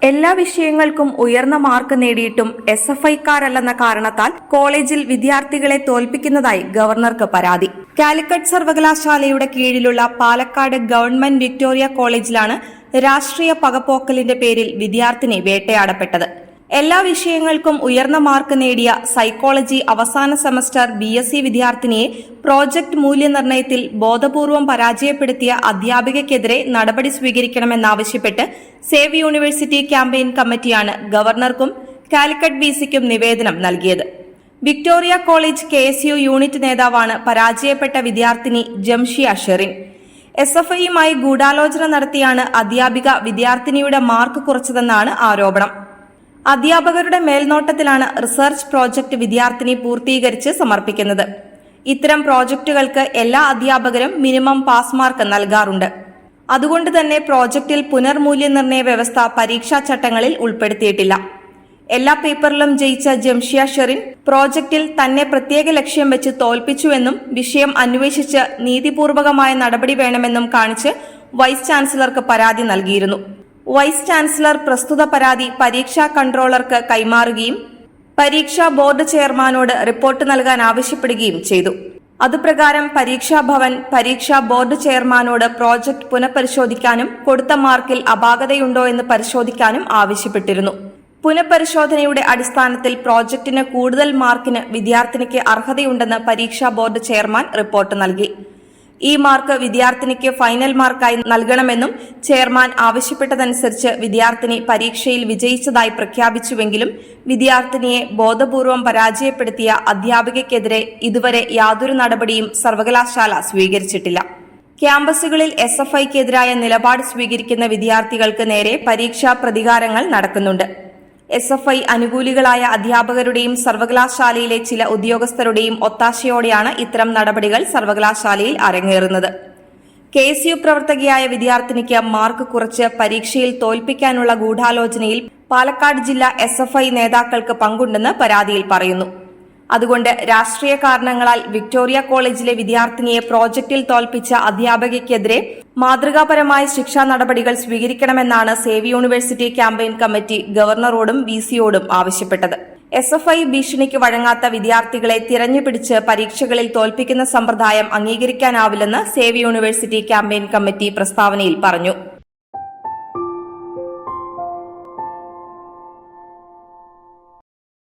എല്ലാ വിഷയങ്ങൾക്കും ഉയർന്ന മാർക്ക് നേടിയിട്ടും SFIക്കാരല്ലെന്ന കാരണത്താൽ കോളേജിൽ വിദ്യാർത്ഥികളെ തോൽപ്പിക്കുന്നതായി ഗവർണർക്ക് പരാതി. കാലിക്കറ്റ് സർവകലാശാലയുടെ കീഴിലുള്ള പാലക്കാട് ഗവൺമെന്റ് വിക്ടോറിയ കോളേജിലാണ് രാഷ്ട്രീയ പകപോക്കലിന്റെ പേരിൽ വിദ്യാർത്ഥിനി വേട്ടയാടപ്പെട്ടത്. എല്ലാ വിഷയങ്ങൾക്കും ഉയർന്ന മാർക്ക് നേടിയ സൈക്കോളജി അവസാന സെമസ്റ്റർ BSc വിദ്യാർത്ഥിനിയെ പ്രോജക്ട് മൂല്യനിർണ്ണയത്തിൽ ബോധപൂർവം പരാജയപ്പെടുത്തിയ അധ്യാപികയ്ക്കെതിരെ നടപടി സ്വീകരിക്കണമെന്നാവശ്യപ്പെട്ട് സേവ് യൂണിവേഴ്സിറ്റി ക്യാമ്പയിൻ കമ്മിറ്റിയാണ് ഗവർണർക്കും കാലിക്കറ്റ് VCക്കും നിവേദനം നൽകിയത്. വിക്ടോറിയ കോളേജ് KSU യൂണിറ്റ് നേതാവാണ് പരാജയപ്പെട്ട വിദ്യാർത്ഥിനി ജംഷിയ ഷെറിൻ. SFIയുമായി ഗൂഢാലോചന നടത്തിയാണ് അധ്യാപിക വിദ്യാർത്ഥിനിയുടെ മാർക്ക് കുറച്ചതെന്നാണ് ആരോപണം. അധ്യാപകരുടെ മേൽനോട്ടത്തിലാണ് റിസർച്ച് പ്രോജക്ട് വിദ്യാർത്ഥിനി പൂർത്തീകരിച്ച് സമർപ്പിക്കുന്നത്. ഇത്തരം പ്രോജക്റ്റുകൾക്ക് എല്ലാ അധ്യാപകരും മിനിമം പാസ് മാർക്ക് നൽകാറുണ്ട്. അതുകൊണ്ട് തന്നെ പ്രോജക്റ്റിൽ പുനർമൂല്യനിർണ്ണയ വ്യവസ്ഥ പരീക്ഷാ ചട്ടങ്ങളിൽ ഉൾപ്പെടുത്തിയിട്ടില്ല. എല്ലാ പേപ്പറിലും ജയിച്ച ജംഷിയ ഷെറിൻ പ്രോജക്റ്റിൽ തന്നെ പ്രത്യേക ലക്ഷ്യം വെച്ച് തോൽപ്പിച്ചുവെന്നും വിഷയം അന്വേഷിച്ച് നീതിപൂർവകമായ നടപടി വേണമെന്നും കാണിച്ച് വൈസ് ചാൻസലർക്ക് പരാതി നൽകിയിരുന്നു. വൈസ് ചാൻസലർ പ്രസ്തുത പരാതി പരീക്ഷാ കൺട്രോളർക്ക് കൈമാറുകയും പരീക്ഷാ ബോർഡ് ചെയർമാനോട് റിപ്പോർട്ട് നൽകാൻ ആവശ്യപ്പെടുകയും ചെയ്തു. അതുപ്രകാരം പരീക്ഷാ ഭവൻ പരീക്ഷാ ബോർഡ് ചെയർമാനോട് പ്രോജക്ട് പുനഃപരിശോധിക്കാനും കൊടുത്ത മാർക്കിൽ അപാകതയുണ്ടോ എന്ന് പരിശോധിക്കാനും ആവശ്യപ്പെട്ടിരുന്നു. പുനഃപരിശോധനയുടെ അടിസ്ഥാനത്തിൽ പ്രോജക്ടിന് കൂടുതൽ മാർക്കിന് വിദ്യാർത്ഥിനിക്ക് അർഹതയുണ്ടെന്ന് പരീക്ഷാ ബോർഡ് ചെയർമാൻ റിപ്പോർട്ട് നൽകി. ഈ മാർക്ക് വിദ്യാർത്ഥിനിക്ക് ഫൈനൽ മാർക്കായി നൽകണമെന്നും ചെയർമാൻ ആവശ്യപ്പെട്ടതനുസരിച്ച് വിദ്യാർത്ഥിനി പരീക്ഷയിൽ വിജയിച്ചതായി പ്രഖ്യാപിച്ചുവെങ്കിലും വിദ്യാർത്ഥിനിയെ ബോധപൂർവം പരാജയപ്പെടുത്തിയ അധ്യാപികയ്ക്കെതിരെ ഇതുവരെ യാതൊരു നടപടിയും സർവകലാശാല സ്വീകരിച്ചിട്ടില്ല. ക്യാമ്പസുകളിൽ SFIക്കെതിരായ നിലപാട് സ്വീകരിക്കുന്ന വിദ്യാർത്ഥികൾക്ക് നേരെ പരീക്ഷാ പ്രതികാരങ്ങൾ നടക്കുന്നുണ്ട്. SFI അനുകൂലികളായ അധ്യാപകരുടെയും സർവകലാശാലയിലെ ചില ഉദ്യോഗസ്ഥരുടെയും ഒത്താശയോടെയാണ് ഇത്തരം നടപടികൾ സർവകലാശാലയിൽ അരങ്ങേറുന്നത്. KSU പ്രവർത്തകയായ വിദ്യാർത്ഥിനിക്ക് മാർക്ക് കുറച്ച് പരീക്ഷയിൽ തോൽപ്പിക്കാനുള്ള ഗൂഢാലോചനയിൽ പാലക്കാട് ജില്ലാ SFI നേതാക്കൾക്ക് പങ്കുണ്ടെന്ന് പരാതിയിൽ പറയുന്നു. അതുകൊണ്ട് രാഷ്ട്രീയ കാരണങ്ങളാൽ വിക്ടോറിയ കോളേജിലെ വിദ്യാർത്ഥിനിയെ പ്രോജക്റ്റിൽ തോൽപ്പിച്ച അധ്യാപകയ്ക്കെതിരെ മാതൃകാപരമായ ശിക്ഷാ നടപടികൾ സ്വീകരിക്കണമെന്നാണ് സേവ് യൂണിവേഴ്സിറ്റി ക്യാമ്പയിൻ കമ്മിറ്റി ഗവർണറോടും VCയോടും ആവശ്യപ്പെട്ടത്. SFI ഭീഷണിക്ക് വഴങ്ങാത്ത വിദ്യാർത്ഥികളെ തിരഞ്ഞുപിടിച്ച് പരീക്ഷകളിൽ തോൽപ്പിക്കുന്ന സമ്പ്രദായം അംഗീകരിക്കാനാവില്ലെന്ന് സേവ് യൂണിവേഴ്സിറ്റി ക്യാമ്പയിൻ കമ്മിറ്റി പ്രസ്താവനയിൽ പറഞ്ഞു.